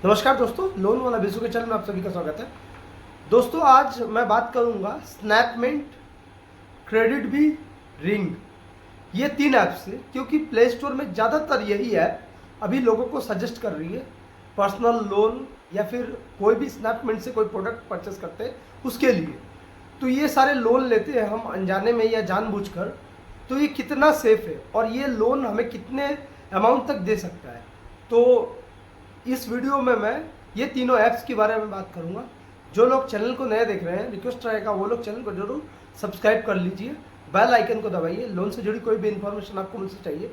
नमस्कार दोस्तों, लोन वाला बिजू के चैनल में आप सभी का स्वागत है। दोस्तों आज मैं बात करूंगा स्नैपमिंट, क्रेडिट भी, रिंग, ये 3 ऐप्स से, क्योंकि प्ले स्टोर में ज़्यादातर यही ऐप अभी लोगों को सजेस्ट कर रही है पर्सनल लोन या फिर कोई भी स्नैपमिंट से कोई प्रोडक्ट परचेस करते हैं उसके लिए। तो ये सारे लोन लेते हैं हम अनजाने में या जानबूझकर, तो ये कितना सेफ है और ये लोन हमें कितने अमाउंट तक दे सकता है। तो इस वीडियो में मैं ये तीनों ऐप्स के बारे में बात करूंगा। जो लोग चैनल को नए देख रहे हैं, रिक्वेस्ट रहेगा वो लोग चैनल को जरूर सब्सक्राइब कर लीजिए, बेल आइकन को दबाइए। लोन से जुड़ी कोई भी इन्फॉर्मेशन आपको मुझसे चाहिए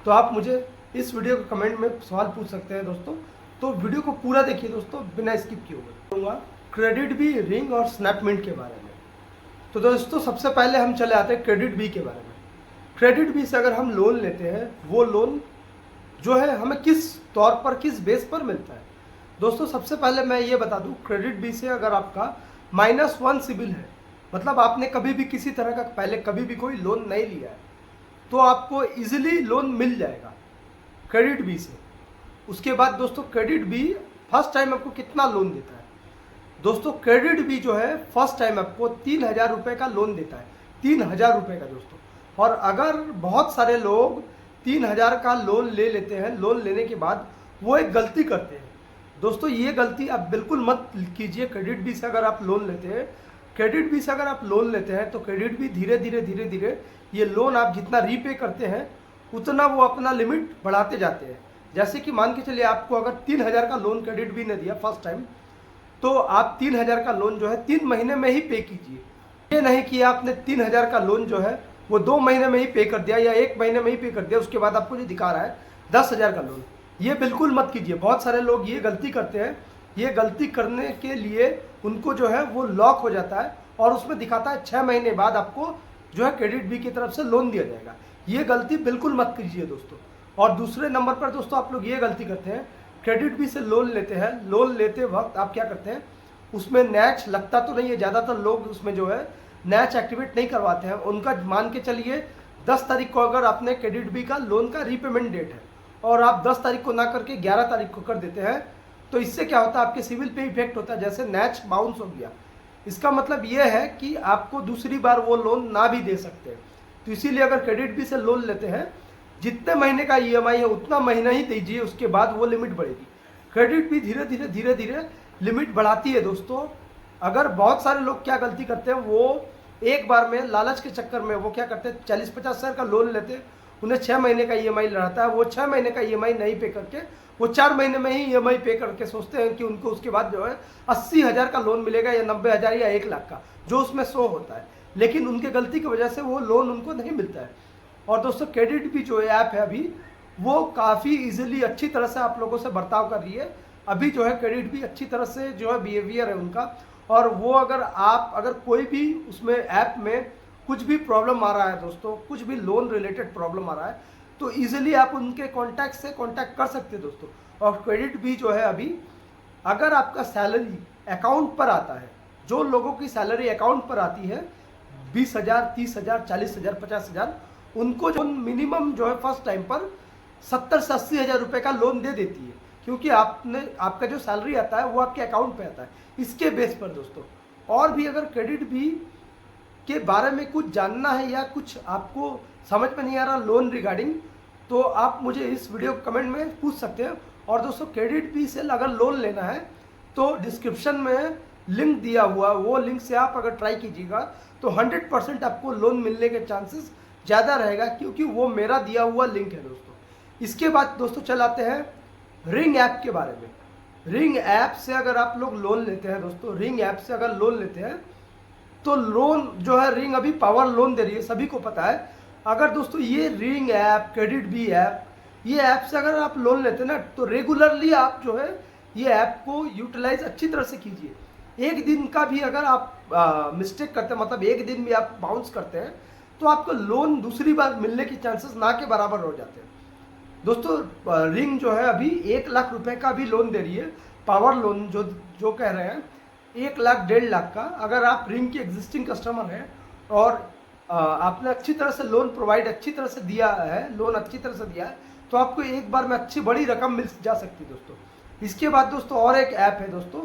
तो आप मुझे इस वीडियो के कमेंट में सवाल पूछ सकते हैं दोस्तों। तो वीडियो को पूरा देखिए दोस्तों, बिना स्किप किए हुए। क्रेडिट बी, रिंग और स्नैपमिंट के बारे में। तो दोस्तों सबसे पहले हम चले आते हैं क्रेडिट बी के बारे में। क्रेडिट बी से अगर हम लोन लेते हैं, वो लोन जो है हमें किस तौर पर, किस बेस पर मिलता है। दोस्तों सबसे पहले मैं ये बता दूं, क्रेडिट बी से अगर आपका -1 सिबिल है, मतलब आपने कभी भी किसी तरह का पहले कभी भी कोई लोन नहीं लिया है, तो आपको इजीली लोन मिल जाएगा क्रेडिट बी से। उसके बाद दोस्तों क्रेडिट बी फर्स्ट टाइम आपको कितना लोन देता है। दोस्तों क्रेडिट बी जो है फर्स्ट टाइम आपको 3000 रुपये का लोन देता है, 3000 रुपये का दोस्तों। और अगर बहुत सारे लोग 3000 का लोन ले लेते हैं, लोन लेने के बाद वो एक गलती करते हैं दोस्तों, ये गलती आप बिल्कुल मत कीजिए। क्रेडिट बी से अगर आप लोन लेते हैं, क्रेडिट बी से अगर आप लोन लेते हैं तो क्रेडिट बी धीरे धीरे ये लोन आप जितना रीपे करते हैं उतना वो अपना लिमिट बढ़ाते जाते हैं। जैसे कि मान के चलिए आपको अगर 3000 का लोन क्रेडिट बी ने दिया फर्स्ट टाइम, तो आप 3000 का लोन जो है 3 महीने में ही पे कीजिए। ये नहीं कि आपने 3000 का लोन जो है वो 2 महीने में ही पे कर दिया या 1 महीने में ही पे कर दिया, उसके बाद आपको जो दिखा रहा है 10,000 का लोन। ये बिल्कुल मत कीजिए। बहुत सारे लोग ये गलती करते हैं। ये गलती करने के लिए उनको जो है वो लॉक हो जाता है और उसमें दिखाता है 6 महीने बाद आपको जो है क्रेडिट बी की तरफ से लोन दिया जाएगा। ये गलती बिल्कुल मत कीजिए दोस्तों। और दूसरे नंबर पर दोस्तों आप लोग ये गलती करते हैं, क्रेडिट बी से लोन लेते हैं, लोन लेते वक्त आप क्या करते हैं, उसमें नैच लगता तो नहीं है, ज़्यादातर लोग उसमें जो है नैच एक्टिवेट नहीं करवाते हैं। उनका मान के चलिए 10 तारीख को अगर आपने क्रेडिट बी का लोन का रीपेमेंट डेट है और आप 10 तारीख को ना करके 11 तारीख को कर देते हैं, तो इससे क्या होता है, आपके सिविल पे इफेक्ट होता है, जैसे नैच बाउंस हो गया। इसका मतलब ये है कि आपको दूसरी बार वो लोन ना भी दे सकते हैं। तो इसीलिए अगर क्रेडिट बी से लोन लेते हैं, जितने महीने का EMI है उतना महीना ही दीजिए, उसके बाद वो लिमिट बढ़ेगी। क्रेडिट बी धीरे धीरे लिमिट बढ़ाती है दोस्तों। अगर बहुत सारे लोग क्या गलती करते हैं, वो एक बार में लालच के चक्कर में वो क्या करते हैं, 40-50 हज़ार का लोन लेते हैं, उन्हें 6 महीने का EMI रहता है, वो 6 महीने का EMI नहीं पे करके वो 4 महीने में ही EMI पे करके सोचते हैं कि उनको उसके बाद जो है 80,000 का लोन मिलेगा या 90,000 या 1 लाख का, जो उसमें शो होता है। लेकिन उनके गलती की वजह से वो लोन उनको नहीं मिलता है। और दोस्तों क्रेडिट भी जो ऐप है अभी वो काफ़ी ईजिली अच्छी तरह से आप लोगों से बर्ताव कर रही है। अभी जो है क्रेडिट भी अच्छी तरह से जो है बिहेवियर है उनका। और वो अगर कोई भी उसमें ऐप में कुछ भी प्रॉब्लम आ रहा है दोस्तों, कुछ भी लोन रिलेटेड प्रॉब्लम आ रहा है, तो इजीली आप उनके कॉन्टैक्ट से कॉन्टैक्ट कर सकते हैं दोस्तों। और क्रेडिट भी जो है अभी अगर आपका सैलरी अकाउंट पर आता है, जो लोगों की सैलरी अकाउंट पर आती है 20,000, 30,000, 40,000, 50,000, उनको जो मिनिमम जो है फर्स्ट टाइम पर 70 से 80,000 रुपये का लोन दे देती है, क्योंकि आपका जो सैलरी आता है वो आपके अकाउंट पे आता है। इसके बेस पर दोस्तों, और भी अगर क्रेडिट बी के बारे में कुछ जानना है या कुछ आपको समझ में नहीं आ रहा लोन रिगार्डिंग, तो आप मुझे इस वीडियो कमेंट में पूछ सकते हैं। और दोस्तों क्रेडिट बी से अगर लोन लेना है तो डिस्क्रिप्शन में लिंक दिया हुआ, वो लिंक से आप अगर ट्राई कीजिएगा तो 100% आपको लोन मिलने के चांसेस ज़्यादा रहेगा, क्योंकि वो मेरा दिया हुआ लिंक है दोस्तों। इसके बाद दोस्तों चलाते हैं रिंग ऐप के बारे में। रिंग ऐप से अगर आप लोग लोन लेते हैं दोस्तों, रिंग ऐप से अगर लोन लेते हैं तो लोन जो है रिंग अभी पावर लोन दे रही है, सभी को पता है। अगर दोस्तों ये ring app, credit B app, ये ऐप से अगर आप लोन लेते हैं ना, तो रेगुलरली आप जो है ये ऐप को यूटिलाइज अच्छी तरह से कीजिए। एक दिन का भी अगर आप मिस्टेक करते हैं, मतलब एक दिन भी आप बाउंस करते हैं, तो आपको लोन दूसरी बार मिलने के चांसेस ना के बराबर हो जाते हैं दोस्तों। रिंग जो है अभी 1 लाख रुपए का भी लोन दे रही है, पावर लोन जो कह रहे हैं 1 लाख 1.5 लाख का। अगर आप रिंग की एग्जिस्टिंग कस्टमर हैं और आपने अच्छी तरह से लोन प्रोवाइड अच्छी तरह से दिया है, लोन अच्छी तरह से दिया है, तो आपको एक बार में अच्छी बड़ी रकम मिल जा सकती है दोस्तों। इसके बाद दोस्तों और एक ऐप है दोस्तों,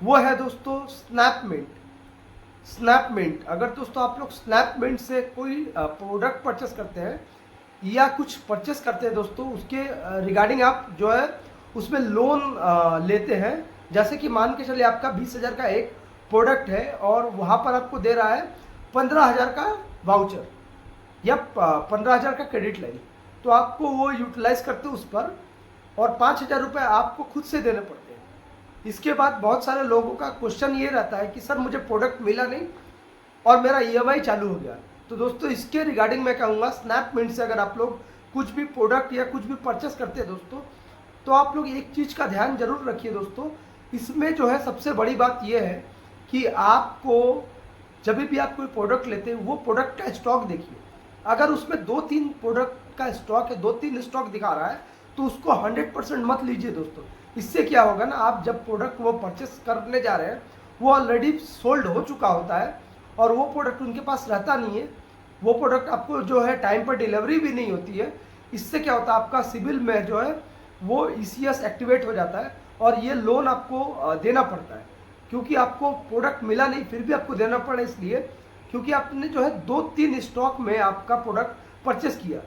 वो है दोस्तों स्नैपमिंट। स्नैपमिंट, अगर दोस्तों आप लोग स्नैपमिंट से कोई प्रोडक्ट परचेस करते हैं या कुछ परचेस करते हैं दोस्तों, उसके रिगार्डिंग आप जो है उसमें लोन लेते हैं। जैसे कि मान के चलिए आपका 20,000 का एक प्रोडक्ट है और वहाँ पर आपको दे रहा है 15,000 का वाउचर या 15,000 का क्रेडिट लाइन, तो आपको वो यूटिलाइज करते हो उस पर, और 5,000 रुपये आपको खुद से देने पड़ते हैं। इसके बाद बहुत सारे लोगों का क्वेश्चन ये रहता है कि सर मुझे प्रोडक्ट मिला नहीं और मेरा EMI चालू हो गया। तो दोस्तों इसके रिगार्डिंग मैं कहूँगा स्नैपमिंट से अगर आप लोग कुछ भी प्रोडक्ट या कुछ भी परचेस करते हैं दोस्तों, तो आप लोग एक चीज़ का ध्यान जरूर रखिए दोस्तों। इसमें जो है सबसे बड़ी बात यह है कि आपको जब भी आप कोई प्रोडक्ट लेते हैं वो प्रोडक्ट का स्टॉक देखिए। अगर उसमें 2-3 प्रोडक्ट का स्टॉक है, 2-3 स्टॉक दिखा रहा है, तो उसको 100% मत लीजिए दोस्तों। इससे क्या होगा ना, आप जब प्रोडक्ट वो परचेस करने जा रहे हैं वो ऑलरेडी सोल्ड हो चुका होता है और वो प्रोडक्ट उनके पास रहता नहीं है, वो प्रोडक्ट आपको जो है टाइम पर डिलीवरी भी नहीं होती है। इससे क्या होता है, आपका सिविल में जो है वो ECS एक्टिवेट हो जाता है और ये लोन आपको देना पड़ता है, क्योंकि आपको प्रोडक्ट मिला नहीं फिर भी आपको देना पड़ा, इसलिए क्योंकि आपने जो है 2-3 स्टॉक में आपका प्रोडक्ट परचेस किया।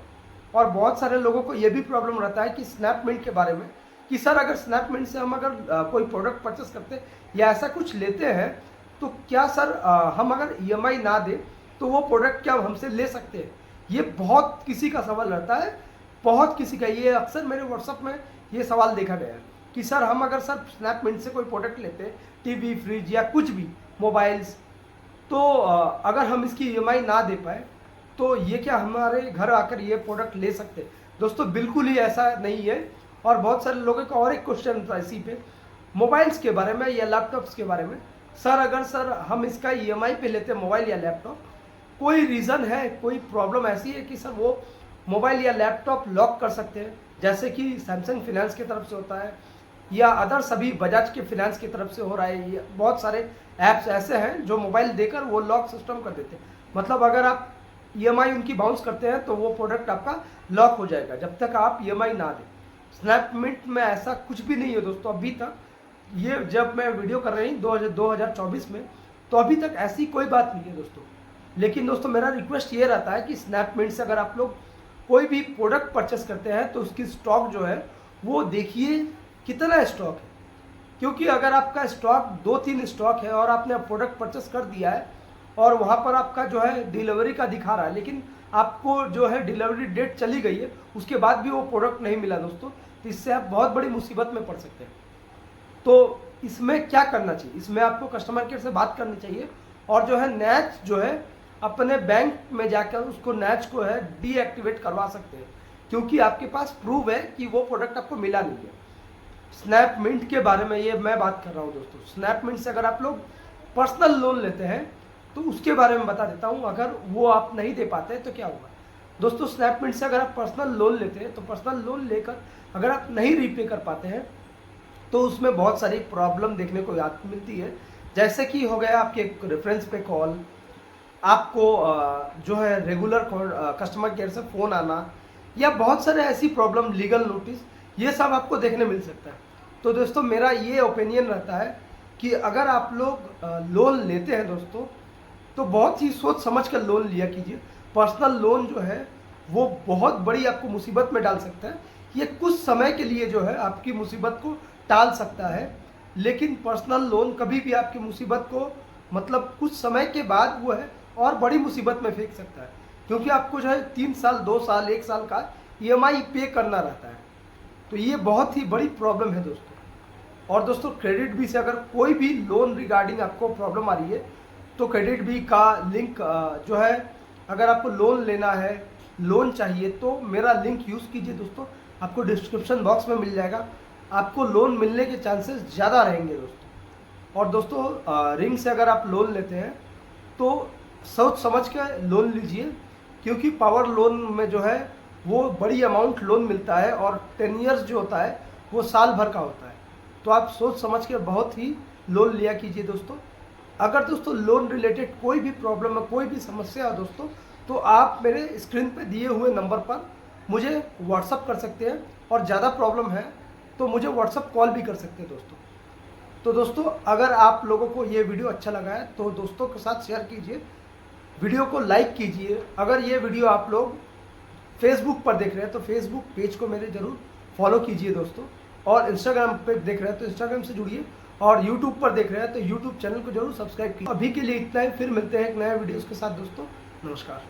और बहुत सारे लोगों को ये भी प्रॉब्लम रहता है कि स्नैपमिंट के बारे में, कि सर अगर स्नैपमिंट से हम अगर कोई प्रोडक्ट परचेस करते हैं या ऐसा कुछ लेते हैं, तो क्या सर हम अगर EMI ना दें तो वो प्रोडक्ट क्या हमसे ले सकते हैं? ये बहुत किसी का सवाल रहता है, बहुत किसी का। ये अक्सर मेरे व्हाट्सअप में ये सवाल देखा गया है कि सर हम अगर सर स्नैपमिंट से कोई प्रोडक्ट लेते हैं, टीवी, फ्रिज या कुछ भी मोबाइल्स, तो अगर हम इसकी EMI ना दे पाए तो ये क्या हमारे घर आकर ये प्रोडक्ट ले सकते हैं? दोस्तों बिल्कुल ही ऐसा नहीं है। और बहुत सारे लोगों का और एक क्वेश्चन था इसी पे, मोबाइल्स के बारे में या लैपटॉप्स के बारे में, सर अगर सर हम इसका EMI पे लेते हैं मोबाइल या लैपटॉप, कोई रीज़न है, कोई प्रॉब्लम ऐसी है कि सर वो मोबाइल या लैपटॉप लॉक कर सकते हैं, जैसे कि सैमसंग फिनेंस की तरफ से होता है या अदर सभी बजाज के फिनेंस की तरफ से हो रहा है। ये बहुत सारे ऐप्स ऐसे हैं जो मोबाइल देकर वो लॉक सिस्टम कर देते हैं, मतलब अगर आप EMI उनकी बाउंस करते हैं तो वो प्रोडक्ट आपका लॉक हो जाएगा जब तक आप EMI ना दें। स्नैपमिंट में ऐसा कुछ भी नहीं है दोस्तों अभी तक। ये जब मैं वीडियो कर रही हूँ 2024 में, तो अभी तक ऐसी कोई बात नहीं है दोस्तों। लेकिन दोस्तों मेरा रिक्वेस्ट ये रहता है कि स्नैपमिंट से अगर आप लोग कोई भी प्रोडक्ट परचेस करते हैं तो उसकी स्टॉक जो है वो देखिए कितना स्टॉक है, क्योंकि अगर आपका स्टॉक 2-3 स्टॉक है और आपने प्रोडक्ट परचेस कर दिया है और वहाँ पर आपका जो है डिलीवरी का दिखा रहा है, लेकिन आपको जो है डिलीवरी डेट चली गई है, उसके बाद भी वो प्रोडक्ट नहीं मिला दोस्तों, तो इससे आप बहुत बड़ी मुसीबत में पड़ सकते हैं। तो इसमें क्या करना चाहिए, इसमें आपको कस्टमर केयर से बात करनी चाहिए और जो है नैच जो है अपने बैंक में जाकर उसको नैच को है डीएक्टिवेट करवा सकते हैं, क्योंकि आपके पास प्रूव है कि वो प्रोडक्ट आपको मिला नहीं है। स्नैपमिंट के बारे में ये मैं बात कर रहा हूँ दोस्तों। स्नैपमिंट से अगर आप लोग पर्सनल लोन लेते हैं तो उसके बारे में बता देता हूँ, अगर वो आप नहीं दे पाते तो क्या होगा दोस्तों। स्नैपमिंट से अगर आप पर्सनल लोन लेते हैं तो पर्सनल लोन लेकर अगर आप नहीं रीपे कर पाते हैं तो उसमें बहुत सारी प्रॉब्लम देखने को मिलती है, जैसे कि हो गया आपके रेफरेंस पे कॉल, आपको जो है रेगुलर कस्टमर केयर से फ़ोन आना, या बहुत सारे ऐसी प्रॉब्लम, लीगल नोटिस, ये सब आपको देखने मिल सकता है। तो दोस्तों मेरा ये ओपिनियन रहता है कि अगर आप लोग लोन लेते हैं दोस्तों तो बहुत ही सोच समझ कर लोन लिया कीजिए। पर्सनल लोन जो है वो बहुत बड़ी आपको मुसीबत में डाल सकता है। ये कुछ समय के लिए जो है आपकी मुसीबत को टाल सकता है, लेकिन पर्सनल लोन कभी भी आपकी मुसीबत को मतलब कुछ समय के बाद वो है और बड़ी मुसीबत में फेंक सकता है, क्योंकि आपको जो है 3 साल, 2 साल, 1 साल का EMI पे करना रहता है। तो ये बहुत ही बड़ी प्रॉब्लम है दोस्तों। और दोस्तों क्रेडिट बी से अगर कोई भी लोन रिगार्डिंग आपको प्रॉब्लम आ रही है तो क्रेडिट बी का लिंक जो है, अगर आपको लोन लेना है, लोन चाहिए, तो मेरा लिंक यूज़ कीजिए दोस्तों, आपको डिस्क्रिप्शन बॉक्स में मिल जाएगा। आपको लोन मिलने के चांसेस ज़्यादा रहेंगे दोस्तों। और दोस्तों रिंग से अगर आप लोन लेते हैं तो सोच समझ के लोन लीजिए, क्योंकि पावर लोन में जो है वो बड़ी अमाउंट लोन मिलता है और 10 ईयर्स जो होता है वो साल भर का होता है। तो आप सोच समझ के बहुत ही लोन लिया कीजिए दोस्तों। अगर दोस्तों लोन रिलेटेड कोई भी प्रॉब्लम है, कोई भी समस्या है दोस्तों, तो आप मेरे स्क्रीन पे दिए हुए नंबर पर मुझे व्हाट्सअप कर सकते हैं। और ज़्यादा प्रॉब्लम है तो मुझे व्हाट्सअप कॉल भी कर सकते हैं दोस्तों। तो दोस्तों अगर आप लोगों को ये वीडियो अच्छा लगा है तो दोस्तों के साथ शेयर कीजिए, वीडियो को लाइक कीजिए। अगर ये वीडियो आप लोग फेसबुक पर देख रहे हैं तो फेसबुक पेज को मेरे ज़रूर फॉलो कीजिए दोस्तों, और इंस्टाग्राम पे देख रहे हैं तो इंस्टाग्राम से जुड़िए, और यूट्यूब पर देख रहे हैं तो यूट्यूब चैनल को जरूर सब्सक्राइब कीजिए। अभी के लिए इतना ही, फिर मिलते हैं एक नया वीडियोज़ के साथ दोस्तों। नमस्कार।